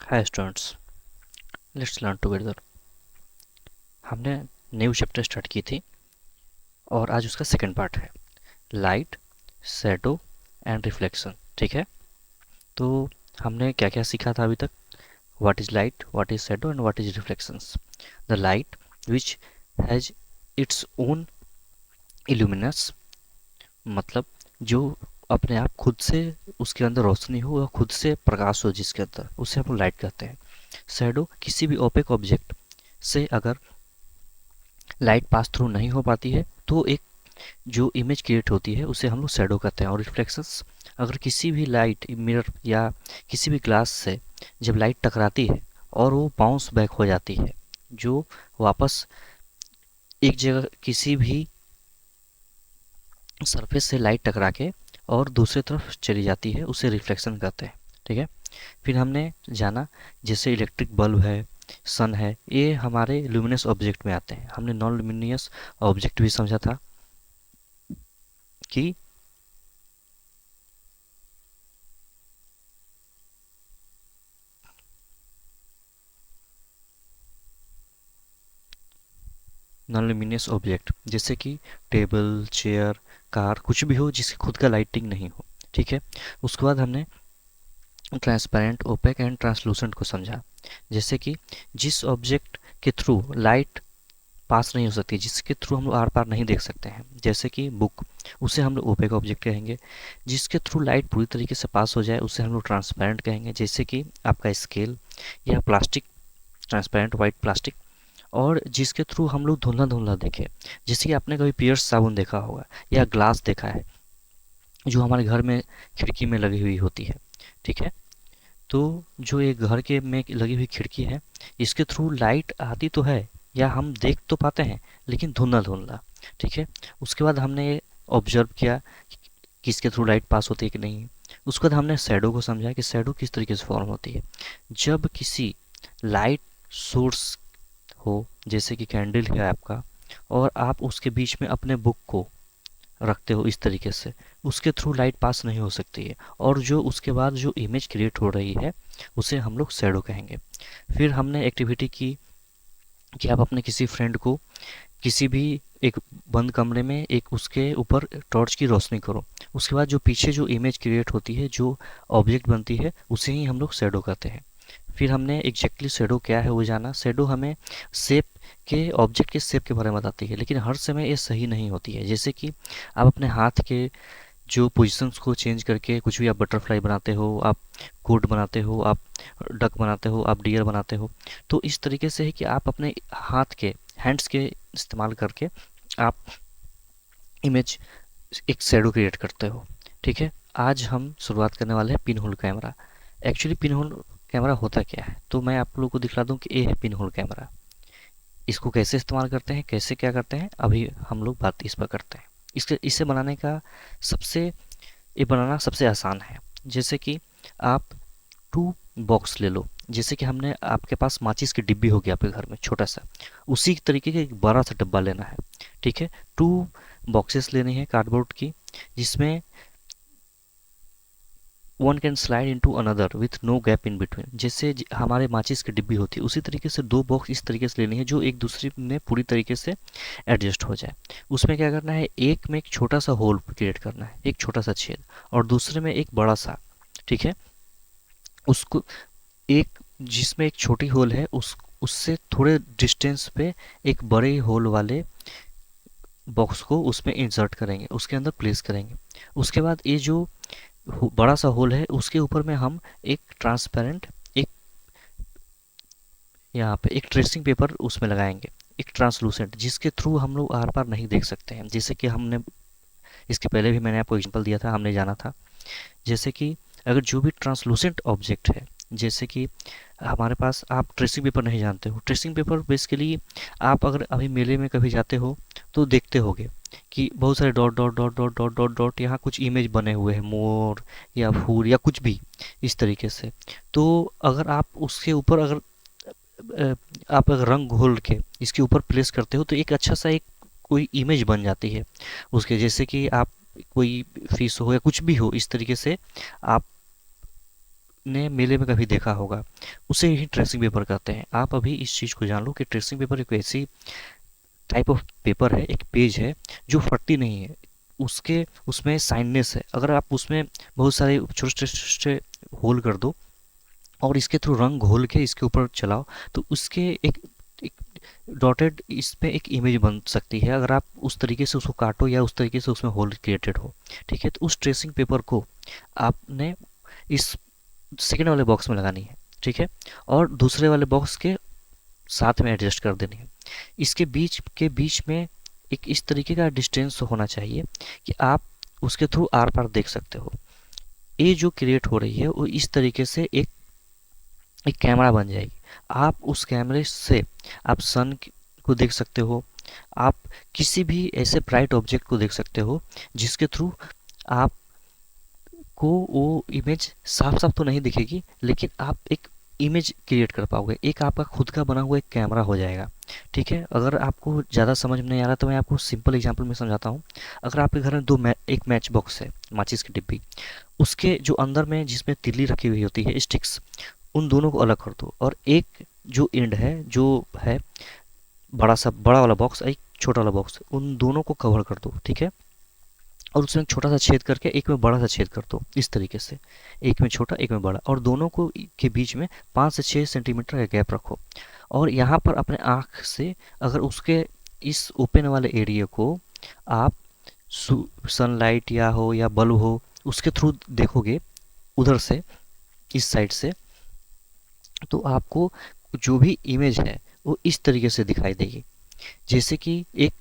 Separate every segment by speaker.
Speaker 1: Hi students, let's learn together. हमने new chapter start की थी और आज उसका सेकंड पार्ट है, लाइट, शैडो एंड रिफ्लेक्शन। ठीक है, तो हमने क्या क्या सीखा था अभी तक? What is light, what is shadow and what is reflections. The light which has its own illuminous, मतलब जो अपने आप खुद से उसके अंदर रोशनी हो और खुद से प्रकाश हो जिसके अंदर, उसे हम लाइट कहते हैं। शैडो किसी भी ओपेक ऑब्जेक्ट से अगर लाइट पास थ्रू नहीं हो पाती है तो एक जो इमेज क्रिएट होती है उसे हम लोग शैडो कहते हैं। और रिफ्लेक्शंस, अगर किसी भी लाइट मिरर या किसी भी ग्लास से जब लाइट टकराती है और वो बाउंस बैक हो जाती है, जो वापस एक जगह किसी भी सरफेस से लाइट टकरा के और दूसरी तरफ चली जाती है, उसे रिफ्लेक्शन कहते हैं। ठीक है, फिर हमने जाना जैसे इलेक्ट्रिक बल्ब है, सन है, ये हमारे ल्यूमिनस ऑब्जेक्ट में आते हैं। हमने नॉन ल्यूमिनियस ऑब्जेक्ट भी समझा था कि नॉन लुमिनियस ऑब्जेक्ट जैसे कि टेबल, चेयर, कार, कुछ भी हो जिसकी खुद का लाइटिंग नहीं हो। ठीक है, उसके बाद हमने ट्रांसपेरेंट, ओपेक एंड ट्रांसलूसेंट को समझा। जैसे कि जिस ऑब्जेक्ट के थ्रू लाइट पास नहीं हो सकती, जिसके थ्रू हम लोग आर पार नहीं देख सकते हैं, जैसे कि बुक, उसे हम लोग ओपेक ऑब्जेक्ट कहेंगे। जिसके थ्रू लाइट पूरी तरीके से पास हो जाए उसे हम लोग ट्रांसपेरेंट कहेंगे, जैसे कि आपका स्केल या प्लास्टिक, ट्रांसपेरेंट वाइट प्लास्टिक। और जिसके थ्रू हम लोग धुंधला धुंधला देखें, जैसे कि आपने कभी पियर्स साबुन देखा होगा या ग्लास देखा है जो हमारे घर में खिड़की में लगी हुई होती है। ठीक है, तो जो ये घर के में लगी हुई खिड़की है, इसके थ्रू लाइट आती तो है या हम देख तो पाते हैं, लेकिन धुंधला धुंधला। ठीक है, उसके बाद हमने ये ऑब्जर्व किया कि इसके थ्रू लाइट पास होती है कि नहीं। उसके बाद हमने शैडो को समझा कि शैडो किस तरीके से फॉर्म होती है। जब किसी लाइट सोर्स हो, जैसे कि कैंडल है आपका, और आप उसके बीच में अपने बुक को रखते हो इस तरीके से, उसके थ्रू लाइट पास नहीं हो सकती है, और जो उसके बाद जो इमेज क्रिएट हो रही है उसे हम लोग शैडो कहेंगे। फिर हमने एक्टिविटी की कि आप अपने किसी फ्रेंड को किसी भी एक बंद कमरे में एक उसके ऊपर टॉर्च की रोशनी करो, उसके बाद जो पीछे जो इमेज क्रिएट होती है, जो ऑब्जेक्ट बनती है, उसे ही हम लोग शैडो कहते हैं। फिर हमने एग्जैक्टली शैडो क्या है वो जाना। शैडो हमें शेप के, ऑब्जेक्ट के शेप के बारे में बताती है, लेकिन हर समय ये सही नहीं होती है। जैसे कि आप अपने हाथ के जो पोजीशंस को चेंज करके कुछ भी, आप बटरफ्लाई बनाते हो, आप कोट बनाते हो, आप डक बनाते हो, आप डियर बनाते हो, तो इस तरीके से है कि आप अपने हाथ के, हैंड्स के इस्तेमाल करके आप इमेज, एक शैडो क्रिएट करते हो। ठीक है, आज हम शुरुआत करने वाले हैं pin hole camera. Actually pin hole camera होता क्या है, तो मैं आप लोगों को दिखला दूं कि ये है पिन होल कैमरा। इसको कैसे इस्तेमाल करते हैं, कैसे क्या करते हैं, अभी हम लोग बात इस पर करते हैं। इसे बनाने का सबसे, ये बनाना सबसे आसान है। जैसे कि आप टू बॉक्स ले लो, जैसे कि हमने, आपके पास माचिस की डिब्बी होगी आपके घर में छोटा सा, उसी तरीके का एक बड़ा सा डब्बा लेना है। ठीक है, टू बॉक्सेस लेनी है कार्डबोर्ड की, जिसमें one can slide into another with no gap in between. जैसे हमारे माचिस की डिब्बी होती है, उसी तरीके से दो बॉक्स इस तरीके से लेनी है जो एक दूसरे में पूरी तरीके से एडजस्ट हो जाए। उसमें क्या करना है, एक में एक छोटा सा होल क्रिएट करना है, एक छोटा सा छेद, और दूसरे में एक बड़ा सा। ठीक है, उसको एक, जिसमें एक छोटी होल है उस उससे थोड़े डिस्टेंस पे एक बड़े होल वाले बॉक्स को उसमें इंसर्ट करेंगे, उसके अंदर प्लेस करेंगे। उसके बाद ये जो बड़ा सा होल है उसके ऊपर में हम एक ट्रांसपेरेंट, एक, यहाँ पे एक ट्रेसिंग पेपर उसमें लगाएंगे, एक ट्रांसलूसेंट, जिसके थ्रू हम लोग आर पार नहीं देख सकते हैं। जैसे कि हमने इसके पहले भी मैंने आपको एग्जांपल दिया था, हमने जाना था, जैसे कि अगर जो भी ट्रांसलूसेंट ऑब्जेक्ट है, जैसे कि हमारे पास, आप ट्रेसिंग पेपर नहीं जानते हो, ट्रेसिंग पेपर बेसिकली आप अगर अभी मेले में कभी जाते हो तो देखते होगे कि बहुत सारे dot dot dot dot dot dot dot, यहाँ कुछ इमेज बने हुए हैं, मोर या फूल या कुछ भी इस तरीके से। तो अगर आप उसके ऊपर, अगर आप अगर रंग घोल के इसके ऊपर प्लेस करते हो तो एक अच्छा सा एक कोई इमेज बन जाती है उसके, जैसे कि आप कोई फिश हो या कुछ भी हो, इस तरीके से आप आपने मेले में कभी देखा होगा, उसे ही ट्रेसिंग पेपर कहते हैं। आप अभी इस चीज़ को जान लो कि ट्रेसिंग पेपर एक ऐसी टाइप ऑफ पेपर है, एक पेज है जो फटती नहीं है। उसके उसमें साइननेस है। अगर आप उसमें बहुत सारे छोटे छोटे होल कर दो और इसके थ्रू रंग घोल के इसके ऊपर चलाओ, तो उसके एक डॉटेड इस पे एक इमेज बन सकती है, अगर आप उस तरीके से उसको काटो या उस तरीके से उसमें होल क्रिएटेड हो। ठीक है, तो उस ट्रेसिंग पेपर को आपने इस सेकेंड वाले बॉक्स में लगानी है। ठीक है, और दूसरे वाले बॉक्स के साथ में एडजस्ट कर देनी है। इसके बीच में एक इस तरीके का डिस्टेंस होना चाहिए कि आप उसके थ्रू आर पार देख सकते हो। ये जो क्रिएट हो रही है वो इस तरीके से एक कैमरा बन जाएगी। आप उस कैमरे से आप सन को देख सकते हो, आप किसी भी ऐसे ब्राइट ऑब्जेक्ट को देख सकते हो जिसके थ्रू आप को वो इमेज साफ साफ तो नहीं दिखेगी, लेकिन आप एक इमेज क्रिएट कर पाओगे, एक आपका खुद का बना हुआ एक कैमरा हो जाएगा। ठीक है, अगर आपको ज़्यादा समझ में नहीं आ रहा तो मैं आपको सिंपल एग्जांपल में समझाता हूँ। अगर आपके घर में एक मैच बॉक्स है, माचिस की डिब्बी, उसके जो अंदर में जिसमें तिल्ली रखी हुई होती है, स्टिक्स, उन दोनों को अलग कर दो और एक जो एंड है, जो है बड़ा वाला बॉक्स, एक छोटा वाला बॉक्स, उन दोनों को कवर कर दो। ठीक है, और उसमें एक छोटा सा छेद करके एक में बड़ा सा छेद कर दो, इस तरीके से, एक में छोटा एक में बड़ा, और दोनों को के बीच में 5 से 6 सेंटीमीटर का गैप रखो। और यहाँ पर अपने आँख से अगर उसके इस ओपन वाले एरिया को आप सनलाइट या हो या बल्ब हो उसके थ्रू देखोगे उधर से, इस साइड से, तो आपको जो भी इमेज है वो इस तरीके से दिखाई देगी, जैसे कि एक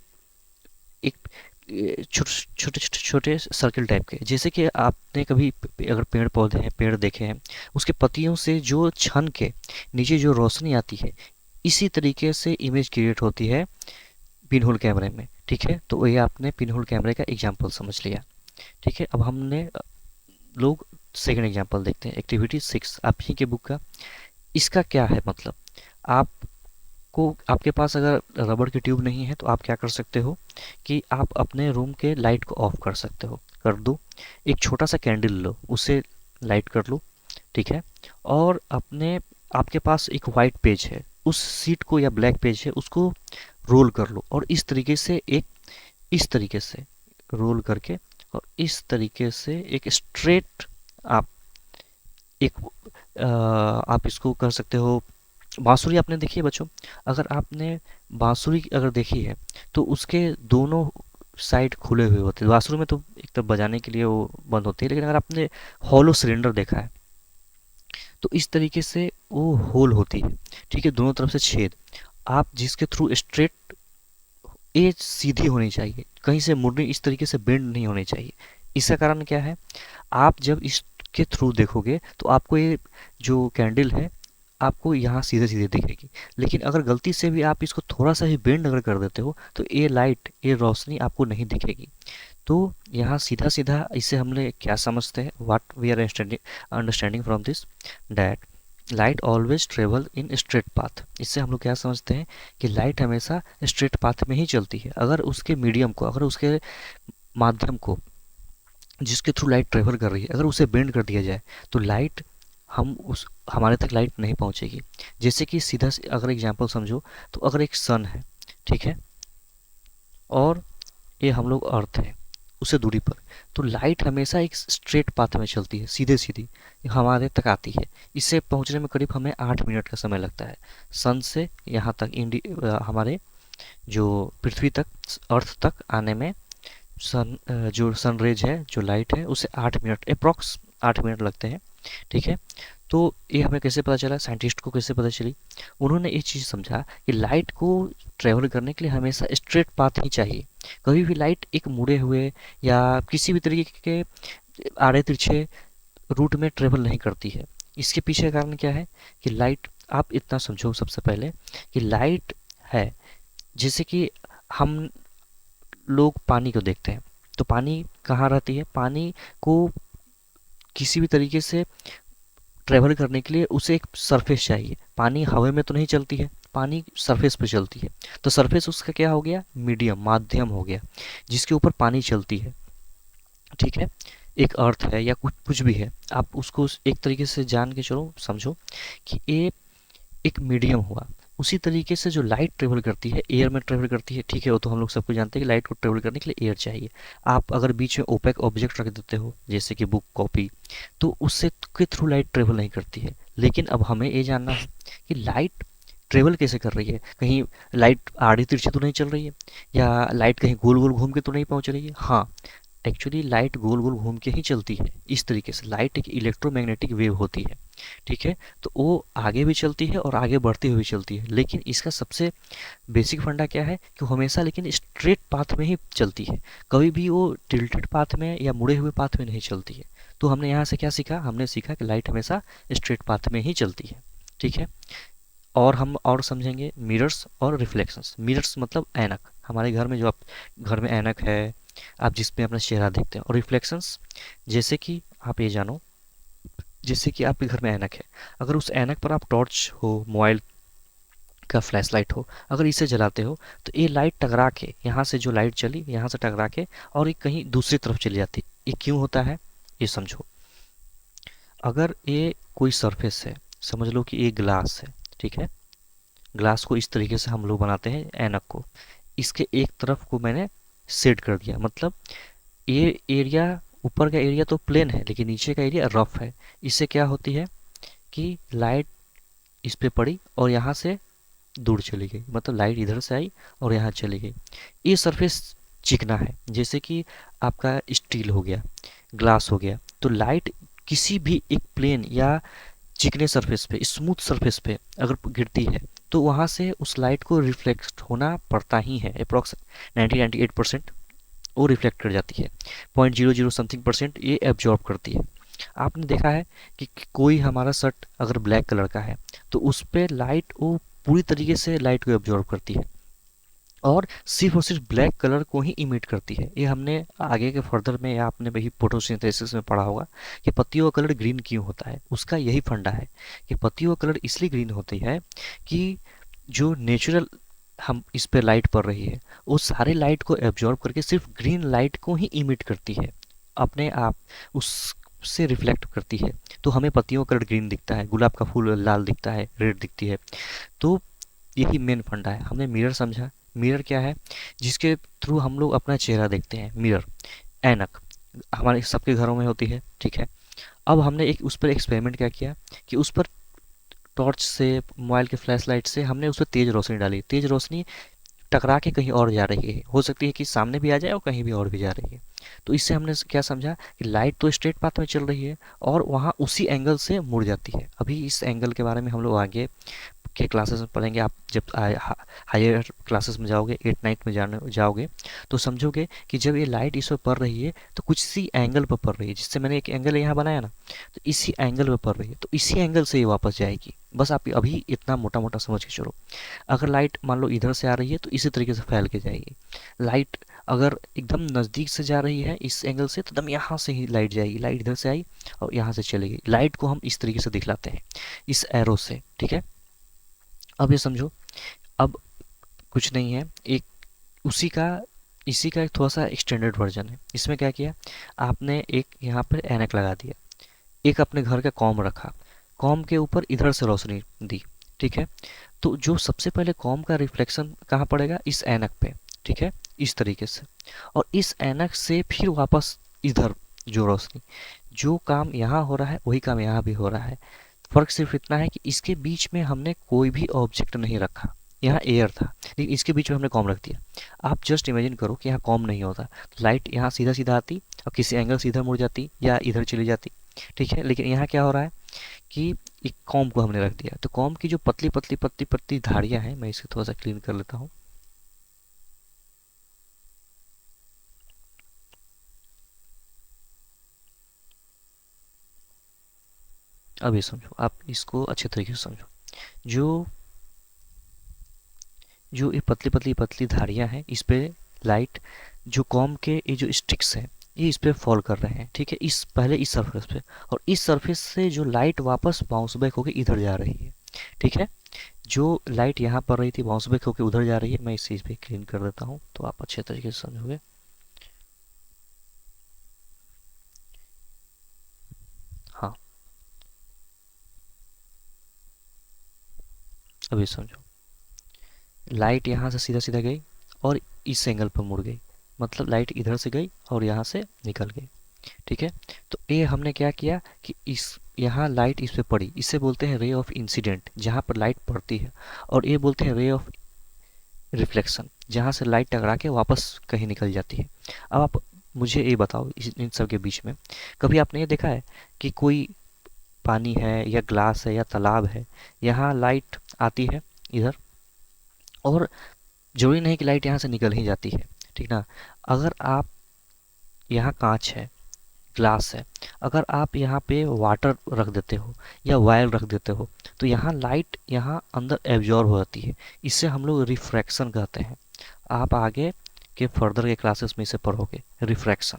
Speaker 1: एक छोटे छोटे छोटे छोटे सर्कल टाइप के। जैसे कि आपने कभी अगर पेड़ पौधे हैं, पेड़ देखे हैं, उसके पत्तियों से जो छन के नीचे जो रोशनी आती है, इसी तरीके से इमेज क्रिएट होती है पिन होल कैमरे में। ठीक है, तो ये आपने पिन होल कैमरे का एग्जांपल समझ लिया। ठीक है, अब हमने लोग सेकंड एग्जांपल देखते हैं, एक्टिविटी 6 आप ही के बुक का। इसका क्या है मतलब, आप को आपके पास अगर रबड़ की ट्यूब नहीं है तो आप क्या कर सकते हो कि आप अपने रूम के लाइट को ऑफ कर सकते हो, कर दो। एक छोटा सा कैंडल लो, उसे लाइट कर लो। ठीक है, और आपके पास एक वाइट पेज है, उस सीट को या ब्लैक पेज है उसको रोल कर लो, और इस तरीके से रोल करके और इस तरीके से एक स्ट्रेट आप एक आप इसको कर सकते हो। बांसुरी आपने देखी है बच्चों? अगर आपने बांसुरी अगर देखी है तो उसके दोनों साइड खुले हुए होते हैं। बांसुरी में तो एक तरफ बजाने के लिए वो बंद होती है, लेकिन अगर आपने हॉलो सिलेंडर देखा है तो इस तरीके से वो होल होती है। ठीक है, दोनों तरफ से छेद, आप जिसके थ्रू स्ट्रेट ये सीधी होनी चाहिए, कहीं से मुड़नी, इस तरीके से बेंड नहीं होनी चाहिए। इसका कारण क्या है, आप जब इसके थ्रू देखोगे तो आपको ये जो कैंडल है आपको यहाँ सीधे सीधे दिखेगी, लेकिन अगर गलती से भी आप इसको थोड़ा सा ही बेंड अगर कर देते हो तो ये लाइट, ये रोशनी आपको नहीं दिखेगी। तो यहाँ सीधा सीधा इससे हमने क्या समझते हैं, what we are understanding from this, that light always travel in straight path. इससे हम लोग क्या समझते हैं कि लाइट हमेशा स्ट्रेट पाथ में ही चलती है। अगर उसके मीडियम को, अगर उसके माध्यम को जिसके थ्रू लाइट ट्रेवल कर रही है, अगर उसे बेंड कर दिया जाए तो लाइट हमारे तक लाइट नहीं पहुंचेगी। जैसे कि सीधा अगर एग्जांपल समझो, तो अगर एक सन है, ठीक है, और ये हम लोग अर्थ है उससे दूरी पर, तो लाइट हमेशा एक स्ट्रेट पाथ में चलती है, सीधे सीधी हमारे तक आती है। इससे पहुंचने में करीब हमें 8 मिनट का समय लगता है, सन से यहाँ तक हमारे जो पृथ्वी तक, अर्थ तक आने में जो सनरेज है, जो लाइट है, उसे 8 मिनट अप्रॉक्स 8 मिनट लगते हैं। ठीक है, तो ये हमें कैसे पता चला, साइंटिस्ट को कैसे पता चली? उन्होंने ये चीज़ समझा कि लाइट को ट्रेवल करने के लिए हमेशा स्ट्रेट पाथ ही चाहिए। कभी भी लाइट एक मुड़े हुए या किसी भी तरीके के आड़े तिरछे रूट में ट्रेवल नहीं करती है। इसके पीछे का कारण क्या है कि लाइट, आप इतना समझो सबसे पहले कि लाइट है, जैसे कि हम लोग पानी को देखते हैं, तो पानी कहाँ रहती है, पानी को किसी भी तरीके से ट्रेवल करने के लिए उसे एक सरफेस चाहिए। पानी हवा में तो नहीं चलती है, पानी सरफेस पे चलती है, तो सरफेस उसका क्या हो गया, मीडियम, माध्यम हो गया, जिसके ऊपर पानी चलती है। ठीक है, एक अर्थ है या कुछ कुछ भी है, आप उसको एक तरीके से जान के चलो, समझो कि ये एक मीडियम हुआ। उसी तरीके से जो लाइट ट्रेवल करती है, एयर में ट्रेवल करती है, ठीक है, वो तो हम लोग सबको जानते हैं कि लाइट को ट्रेवल करने के लिए एयर चाहिए। आप अगर बीच में ओपेक ऑब्जेक्ट रख देते हो जैसे कि बुक, कॉपी, तो उससे के थ्रू लाइट ट्रेवल नहीं करती है। लेकिन अब हमें ये जानना है कि लाइट ट्रेवल कैसे कर रही है। कहीं लाइट आड़ी तिरछी तो नहीं चल रही है, या लाइट कहीं गोल गोल घूम के तो नहीं पहुंच रही है। हाँ, एक्चुअली लाइट गोल गोल घूम के ही चलती है। इस तरीके से लाइट एक इलेक्ट्रोमैग्नेटिक वेव होती है, ठीक है। तो वो आगे भी चलती है और आगे बढ़ती हुई चलती है, लेकिन इसका सबसे बेसिक फंडा क्या है कि वो हमेशा लेकिन स्ट्रेट पाथ में ही चलती है। कभी भी वो टिल्टेड पाथ में या मुड़े हुए पाथ में नहीं चलती है। तो हमने यहाँ से क्या सीखा, हमने सीखा कि लाइट हमेशा स्ट्रेट पाथ में ही चलती है, ठीक है। और हम और समझेंगे मिरर्स और रिफ्लेक्शंस। मिरर्स मतलब ऐनक, हमारे घर में जो आप घर में ऐनक है, आप जिसमें अपना चेहरा देखते हैं। और रिफ्लेक्शंस, जैसे कि आप ये जानो, जैसे कि आपके घर में ऐनक है, अगर उस ऐनक पर आप टॉर्च हो, मोबाइल का फ्लैश लाइट हो, अगर इसे जलाते हो तो ये लाइट टकरा के, यहाँ से जो लाइट चली यहाँ से टकरा के और ये कहीं दूसरी तरफ चली जाती। ये क्यों होता है, ये समझो। अगर ये कोई सरफेस है, समझ लो कि ये ग्लास है, ठीक है। ग्लास को इस तरीके से हम लोग बनाते हैं ऐनक को, इसके एक तरफ को मैंने सेट कर दिया, मतलब ये एरिया, ऊपर का एरिया तो प्लेन है लेकिन नीचे का एरिया रफ है। इससे क्या होती है कि लाइट इस पे पड़ी और यहाँ से दूर चली गई, मतलब लाइट इधर से आई और यहाँ चली गई। ये सरफेस चिकना है, जैसे कि आपका स्टील हो गया, ग्लास हो गया। तो लाइट किसी भी एक प्लेन या चिकने सरफेस पे, स्मूथ सरफेस पे अगर गिरती है तो वहाँ से उस लाइट को रिफ्लेक्ट होना पड़ता ही है। अप्रॉक्स 90-98% वो रिफ्लेक्ट कर जाती है, 0.00 समथिंग परसेंट ये एब्जॉर्ब करती है। आपने देखा है कि कोई हमारा शर्ट अगर ब्लैक कलर का है तो उस पर लाइट वो पूरी तरीके से लाइट को एब्जॉर्ब करती है और सिर्फ ब्लैक कलर को ही इमिट करती है। ये हमने आगे के फर्दर में या आपने वही फोटोसिंथेसिस में पढ़ा होगा कि पत्तियों का कलर ग्रीन क्यों होता है। उसका यही फंडा है कि पत्तियों का कलर इसलिए ग्रीन होती है कि जो नेचुरल हम इस पे लाइट पड़ रही है वो सारे लाइट को एब्जॉर्ब करके सिर्फ ग्रीन लाइट को ही इमिट करती है, अपने आप उससे रिफ्लेक्ट करती है। तो हमें पत्तियों का कलर ग्रीन दिखता है, गुलाब का फूल लाल दिखता है, रेड दिखती है। तो यही मेन फंडा है। हमने मिरर समझा। मिरर क्या है, जिसके थ्रू हम लोग अपना चेहरा देखते हैं। मिरर, ऐनक हमारे सबके घरों में होती है, ठीक है। अब हमने एक उस पर एक्सपेरिमेंट क्या किया कि उस पर टॉर्च से, मोबाइल के फ्लैश लाइट से हमने उस पर तेज रोशनी डाली। तेज रोशनी टकरा के कहीं और जा रही है, हो सकती है कि सामने भी आ जाए और कहीं भी और भी जा रही है। तो इससे हमने क्या समझा कि लाइट तो स्ट्रेट पाथ में चल रही है और वहाँ उसी एंगल से मुड़ जाती है। अभी इस एंगल के बारे में हम लोग आगे के क्लासेस में पढ़ेंगे। आप जब हायर क्लासेस में जाओगे, 8 9 में जाने जाओगे, तो समझोगे कि जब ये लाइट इस पर पड़ रही है तो कुछ सी एंगल पर पड़ रही है, जिससे मैंने एक एंगल यहाँ बनाया ना, तो इसी एंगल पर पड़ रही है, तो इसी एंगल से ये वापस जाएगी। बस आप अभी इतना मोटा मोटा समझ के चलो। अगर लाइट मान लो इधर से आ रही है तो इसी तरीके से फैल के जाएगी। लाइट अगर एकदम नज़दीक से जा रही है इस एंगल से, तो एकदम यहाँ से ही लाइट जाएगी। लाइट इधर से आई और यहाँ से चली गई। लाइट को हम इस तरीके से दिखलाते हैं, इस एरो से, ठीक है। अब ये समझो, अब कुछ नहीं है, एक उसी का इसी का एक थोड़ा सा एक्सटेंडेड वर्जन है। इसमें क्या किया, आपने एक यहाँ पर ऐनक लगा दिया, एक अपने घर का कॉम रखा, कॉम के ऊपर इधर से रोशनी दी, ठीक है। तो जो सबसे पहले कॉम का रिफ्लेक्शन कहाँ पड़ेगा, इस ऐनक पे, ठीक है, इस तरीके से। और इस ऐनक से फिर वापस इधर जो रोशनी, जो काम यहाँ हो रहा है वही काम यहाँ भी हो रहा है। फर्क सिर्फ इतना है कि इसके बीच में हमने कोई भी ऑब्जेक्ट नहीं रखा। यहाँ एयर था लेकिन इसके बीच में हमने कॉम रख दिया। आप जस्ट इमेजिन करो कि यहाँ कॉम नहीं होता तो लाइट यहाँ सीधा सीधा आती और किसी एंगल से इधर मुड़ जाती या इधर चली जाती, ठीक है। लेकिन यहाँ क्या हो रहा है कि एक कॉम को हमने रख दिया, तो कॉम की जो पतली पतली पतली पतली धारियाँ हैं, मैं इसे थोड़ा सा क्लीन कर लेता हूँ। अब ये समझो, आप इसको अच्छे तरीके से समझो। जो जो ये पतली पतली पतली धारियाँ हैं, इस पे लाइट, जो कॉम के ये जो स्टिक्स हैं, ये इस पे फॉल कर रहे हैं, ठीक है, इस पहले इस सरफेस पे। और इस सरफेस से जो लाइट वापस बाउंस बैक होके इधर जा रही है, ठीक है। जो लाइट यहाँ पर रही थी बाउंस बैक होके उधर जा रही है। मैं इस चीज़ पे क्लीन कर देता हूँ तो आप अच्छे तरीके से समझोगे। अभी समझो, लाइट यहाँ से सीधा सीधा गई और इस एंगल पर मुड़ गई, मतलब लाइट इधर से गई और यहाँ से निकल गई। ठीक है, तो ये हमने क्या किया कि इस यहाँ लाइट इस पे पड़ी, इसे बोलते हैं रे ऑफ इंसिडेंट, जहाँ पर लाइट पड़ती है, और ये बोलते हैं रे ऑफ रिफ्लेक्शन, जहाँ से लाइट टकरा के वापस कहीं निकल जाती है। अब आप मुझे ये बताओ, इन सब के बीच में कभी आपने ये देखा है कि कोई पानी है या ग्लास है या तालाब है, यहाँ लाइट आती है इधर, और जरूरी नहीं कि लाइट यहाँ से निकल ही जाती है, ठीक ना। अगर आप यहाँ कांच है, ग्लास है, अगर आप यहाँ पे वाटर रख देते हो या वायर रख देते हो, तो यहाँ लाइट यहाँ अंदर एब्जॉर्ब हो जाती है। इससे हम लोग रिफ्रैक्शन कहते हैं। आप आगे के फर्दर के क्लासेस में इसे पढ़ोगे, रिफ्रैक्शन।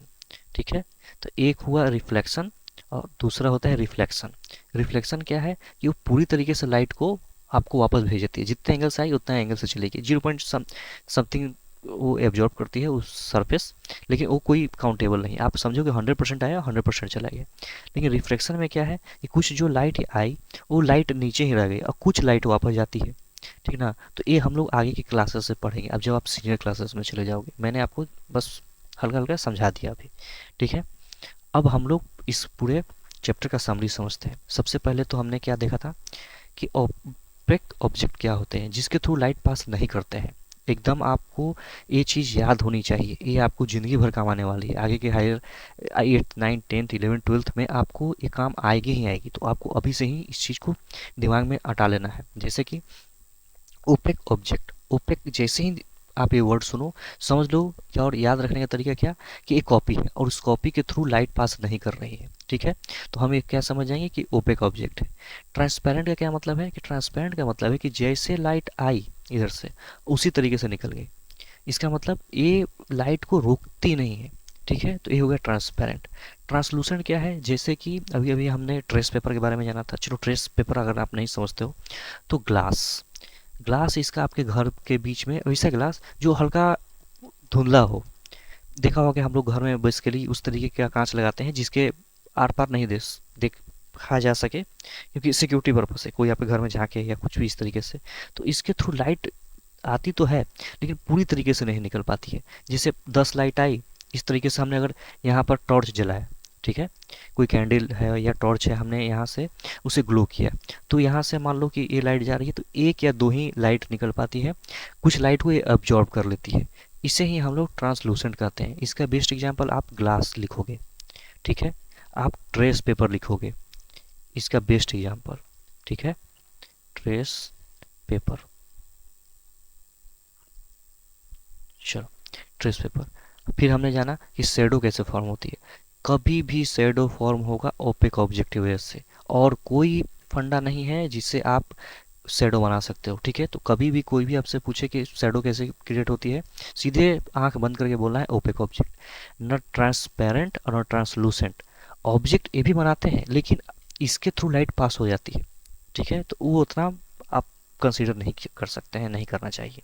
Speaker 1: ठीक है, तो एक हुआ रिफ्लेक्शन और दूसरा होता है रिफ्लेक्शन। रिफ्लेक्शन क्या है कि वो पूरी तरीके से लाइट को आपको वापस भेज देती है, जितने एंगल से आई उतना एंगल से चलेगी, 0 पॉइंट समथिंग वो एब्जॉर्ब करती है उस सरफेस, लेकिन वो कोई काउंटेबल नहीं। आप समझो कि 100% आया, 100% चला गया। लेकिन रिफ्लेक्शन में क्या है कि कुछ जो लाइट आई वो लाइट नीचे ही रह गई और कुछ लाइट वापस जाती है, ठीक ना। तो ये हम लोग आगे की क्लासेस से पढ़ेंगे, अब जब आप सीनियर क्लासेस में चले जाओगे। मैंने आपको बस हल्का हल्का समझा दिया अभी, ठीक है। अब हम लोग इस पूरे चैप्टर का समरी समझते हैं। सबसे पहले तो हमने क्या देखा था कि ऑब्जेक्ट ऑब्जेक्ट क्या होते हैं जिसके थ्रू लाइट पास नहीं करते हैं। एकदम आपको ये चीज़ याद होनी चाहिए, ये आपको ज़िंदगी भर काम आने वाली है। आगे के higher 8th 9th 10th 11th 12th में आपको ये काम आएगी ही आएगी, तो आपको अभी से ही इस चीज़ को दिमाग में अटा लेना है। जैसे कि ओपेक ऑब्जेक्ट, ओपेक जैसे ही आप ये वर्ड सुनो समझ लो, और याद रखने का तरीका क्या कि एक कॉपी है और उस कॉपी के थ्रू लाइट पास नहीं कर रही है, ठीक है। तो हम ये क्या समझ जाएंगे कि ओपेक ऑब्जेक्ट है। ट्रांसपेरेंट का क्या मतलब है कि ट्रांसपेरेंट का मतलब है कि जैसे लाइट आई इधर से उसी तरीके से निकल गई, इसका मतलब ये लाइट को रोकती नहीं है, ठीक है। तो ये हो गया ट्रांसपेरेंट। ट्रांसलूसेंट क्या है, जैसे कि अभी अभी हमने ट्रेस पेपर के बारे में जाना था। चलो ट्रेस पेपर अगर आप नहीं समझते हो तो ग्लास, ग्लास इसका आपके घर के बीच में वैसा ग्लास जो हल्का धुंधला हो। देखा होगा कि हम लोग घर में बेसिकली उस तरीके का कांच लगाते हैं जिसके आर पार नहीं देखा जा सके, क्योंकि सिक्योरिटी पर्पस है, कोई आपके घर में झांके या कुछ भी इस तरीके से। तो इसके थ्रू लाइट आती तो है लेकिन पूरी तरीके से नहीं निकल पाती है। जैसे 10 लाइट आई, इस तरीके से हमने अगर यहाँ पर टॉर्च जलाया, ठीक है, कोई कैंडल है या टॉर्च है, हमने यहाँ से उसे ग्लो किया, तो यहाँ से मान लो कि ये लाइट जा रही है तो एक या दो ही लाइट निकल पाती है, कुछ लाइट को ये अब्जॉर्ब कर लेती है। इसे ही हम लोग ट्रांसलूसेंट कहते हैं। इसका बेस्ट एग्जांपल आप ग्लास लिखोगे, ठीक है, आप ट्रेस पेपर लिखोगे, इसका बेस्ट एग्जांपल, ठीक है, ट्रेस पेपर। चलो, ट्रेस पेपर। फिर हमने जाना कि शेडो कैसे फॉर्म होती है। कभी भी शेडो फॉर्म होगा ओपेक ऑब्जेक्ट की वजह से, और कोई फंडा नहीं है जिससे आप शेडो बना सकते हो, ठीक है। तो कभी भी कोई भी आपसे पूछे कि शेडो कैसे क्रिएट होती है, सीधे आंख बंद करके बोलना है ओपेक ऑब्जेक्ट। न ट्रांसपेरेंट और न ट्रांसलूसेंट ऑब्जेक्ट ये भी बनाते हैं, लेकिन इसके थ्रू लाइट पास हो जाती है, ठीक है। तो वो उतना आप कंसीडर नहीं कर सकते हैं, नहीं करना चाहिए।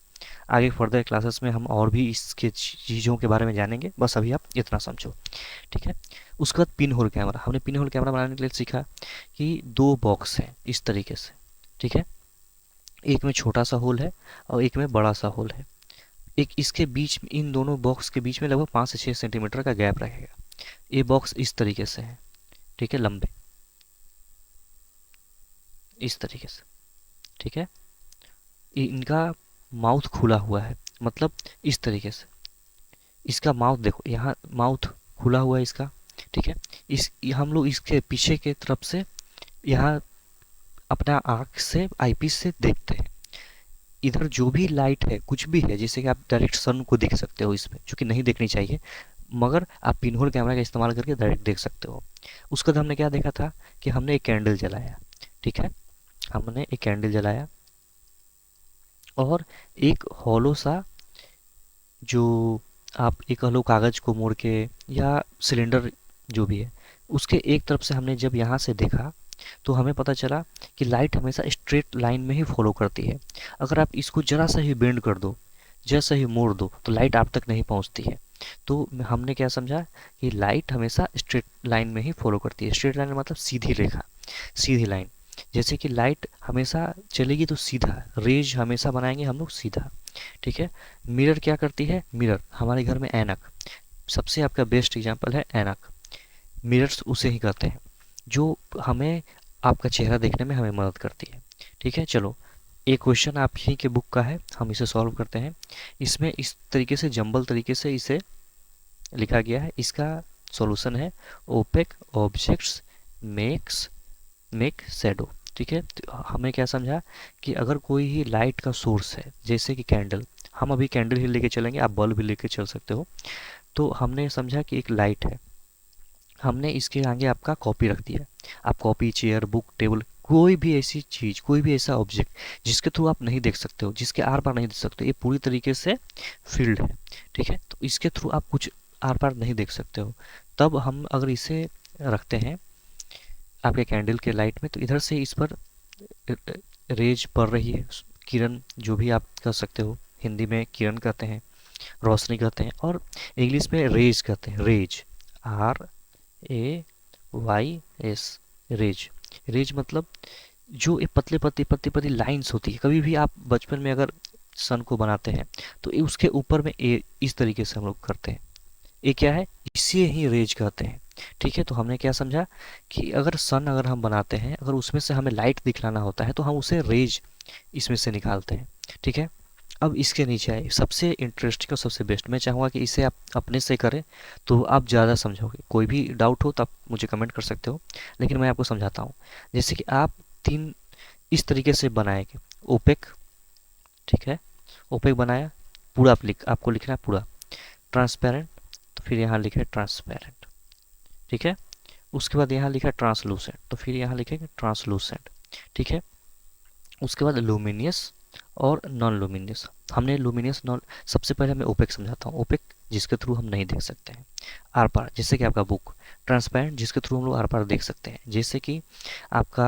Speaker 1: आगे फर्दर क्लासेस में हम और भी इसके चीज़ों के बारे में जानेंगे, बस अभी आप इतना समझो, ठीक है। उसके बाद पिन होल कैमरा, हमने पिन होल कैमरा बनाने के लिए सीखा कि दो बॉक्स हैं इस तरीके से, ठीक है, एक में छोटा सा होल है और एक में बड़ा सा होल है। एक इसके बीच में, इन दोनों बॉक्स के बीच में लगभग 5 से 6 सेंटीमीटर का गैप रहेगा। ये बॉक्स इस तरीके से है, ठीक है, लंबे इस तरीके से, ठीक है। इनका माउथ खुला हुआ है, मतलब इस तरीके से। इसका माउथ देखो, यहाँ माउथ खुला हुआ है इसका, ठीक है। हम लोग इसके पीछे के तरफ से यहाँ अपना आँख से आईपीस से देखते हैं। इधर जो भी लाइट है कुछ भी है, जैसे कि आप डायरेक्ट सन को देख सकते हो इसमें, जो कि नहीं देखनी चाहिए, मगर आप पिनहोल कैमरा का इस्तेमाल करके डायरेक्ट देख सकते हो। उसके बाद हमने क्या देखा था कि हमने एक कैंडल जलाया, ठीक है, हमने एक कैंडल जलाया और एक हॉलो सा, जो आप एक हॉलो कागज को मोड़ के या सिलेंडर जो भी है, उसके एक तरफ से हमने जब यहाँ से देखा तो हमें पता चला कि लाइट हमेशा स्ट्रेट लाइन में ही फॉलो करती है। अगर आप इसको जरा सा ही बेंड कर दो, जैसा ही मोड़ दो, तो लाइट आप तक नहीं पहुंचती है। तो हमने क्या समझा कि लाइट हमेशा स्ट्रेट लाइन में ही फॉलो करती है। स्ट्रेट लाइन मतलब सीधी रेखा, सीधी लाइन। जैसे कि लाइट हमेशा चलेगी तो सीधा, रेज हमेशा बनाएंगे हम लोग सीधा, ठीक है। मिरर क्या करती है, मिरर हमारे घर में ऐनक, सबसे आपका बेस्ट एग्जांपल है ऐनक। मिरर्स उसे ही कहते हैं जो हमें आपका चेहरा देखने में हमें मदद करती है, ठीक है। चलो एक क्वेश्चन आप ही के बुक का है, हम इसे सॉल्व करते हैं। इसमें इस तरीके से जंबल तरीके से इसे लिखा गया है। इसका सॉल्यूशन है opaque objects makes make shadow, ठीक है। तो हमें क्या समझा कि अगर कोई ही लाइट का सोर्स है, जैसे कि कैंडल, हम अभी कैंडल ही लेके चलेंगे, आप बल्ब भी लेके चल सकते हो। तो हमने समझा कि एक लाइट है, हमने इसके आगे आपका कॉपी रख दिया। आप कॉपी, चेयर, बुक, टेबल, कोई भी ऐसी चीज, कोई भी ऐसा ऑब्जेक्ट जिसके थ्रू आप नहीं देख सकते हो, जिसके आर पार नहीं देख सकते हो, ये पूरी तरीके से फील्ड है, ठीक है। तो इसके थ्रू आप कुछ आर पार नहीं देख सकते हो। तब हम अगर इसे रखते हैं आपके कैंडल के लाइट में, तो इधर से इस पर रेज पड़ रही है, किरण, जो भी आप कह सकते हो। हिंदी में किरण कहते हैं, रोशनी कहते हैं, और इंग्लिश में रेज कहते हैं, रेज, RAYS, रेज। रेज मतलब जो ये पतले पतली पतली पतली लाइंस होती है। कभी भी आप बचपन में अगर सन को बनाते हैं तो ये उसके ऊपर में ए इस तरीके से हम लोग करते हैं, ये क्या है, इसे ही रेज कहते हैं, ठीक है। तो हमने क्या समझा कि अगर सन अगर हम बनाते हैं, अगर उसमें से हमें लाइट दिखलाना होता है तो हम उसे रेज इसमें से निकालते हैं, ठीक है। अब इसके नीचे आए सबसे इंटरेस्टिंग और सबसे बेस्ट, मैं चाहूँगा कि इसे आप अपने से करें तो आप ज़्यादा समझोगे। कोई भी डाउट हो तो आप मुझे कमेंट कर सकते हो, लेकिन मैं आपको समझाता हूँ। जैसे कि आप तीन इस तरीके से बनाएंगे, ओपेक, ठीक है, ओपेक बनाया, पूरा आपको लिखना है पूरा। ट्रांसपेरेंट, तो फिर यहाँ लिखे ट्रांसपेरेंट, ठीक है। उसके बाद यहाँ लिखा ट्रांसलूसेंट, तो फिर यहाँ लिखेंगे ट्रांसलूसेंट, ठीक है। उसके बाद लुमिनियस और नॉन लुमिनियस। हमने लुमिनियस नॉन, सबसे पहले मैं ओपेक समझाता हूँ। ओपेक जिसके थ्रू हम नहीं देख सकते हैं आर पार, जैसे कि आपका बुक। ट्रांसपेरेंट जिसके थ्रू हम लोग आर पार देख सकते हैं, जैसे कि आपका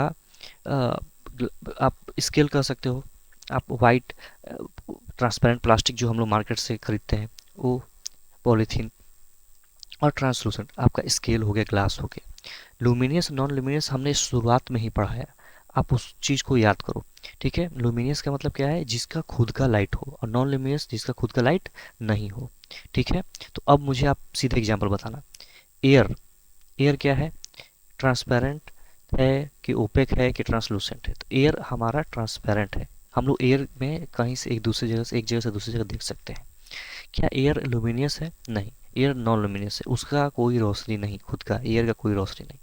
Speaker 1: आप स्केल कर सकते हो, आप वाइट ट्रांसपेरेंट प्लास्टिक जो हम लोग मार्केट से खरीदते हैं वो, पॉलीथीन। और ट्रांसलूसेंट आपका स्केल हो गया, ग्लास हो गया। लुमिनियस नॉन लुमिनियस हमने शुरुआत में ही पढ़ाया, आप उस चीज़ को याद करो, ठीक है। लुमिनियस का मतलब क्या है, जिसका खुद का लाइट हो, और नॉन लुमिनियस जिसका खुद का लाइट नहीं हो, ठीक है। तो अब मुझे आप सीधे एग्जांपल बताना। एयर, एयर क्या है, ट्रांसपेरेंट है कि ओपेक है कि ट्रांसलूसेंट है। तो एयर हमारा ट्रांसपेरेंट है, हम लोग एयर में कहीं से एक दूसरी जगह से, एक जगह से दूसरी जगह देख सकते हैं। क्या एयर लुमिनियस है, नहीं, एयर नॉन लुमिनियस है, उसका कोई रोशनी नहीं, खुद का एयर का कोई रोशनी नहीं।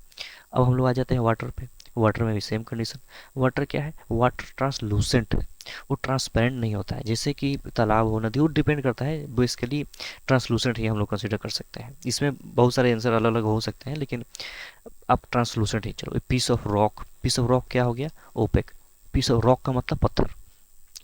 Speaker 1: अब हम लोग आ जाते हैं वाटर पे। वाटर में भी सेम कंडीशन। वाटर क्या है, वाटर ट्रांसलूसेंट है, वो ट्रांसपेरेंट नहीं होता है। जैसे कि तालाब हो, नदी हो, डिपेंड करता है, बेसिकली ट्रांसलूसेंट ही हम लोग कंसिडर कर सकते हैं। इसमें बहुत सारे आंसर अलग अलग हो सकते हैं, लेकिन अब ट्रांसलूसेंट ही चलो। Piece of rock, piece of rock क्या हो गया, ओपेक। पीस ऑफ रॉक का मतलब पत्थर,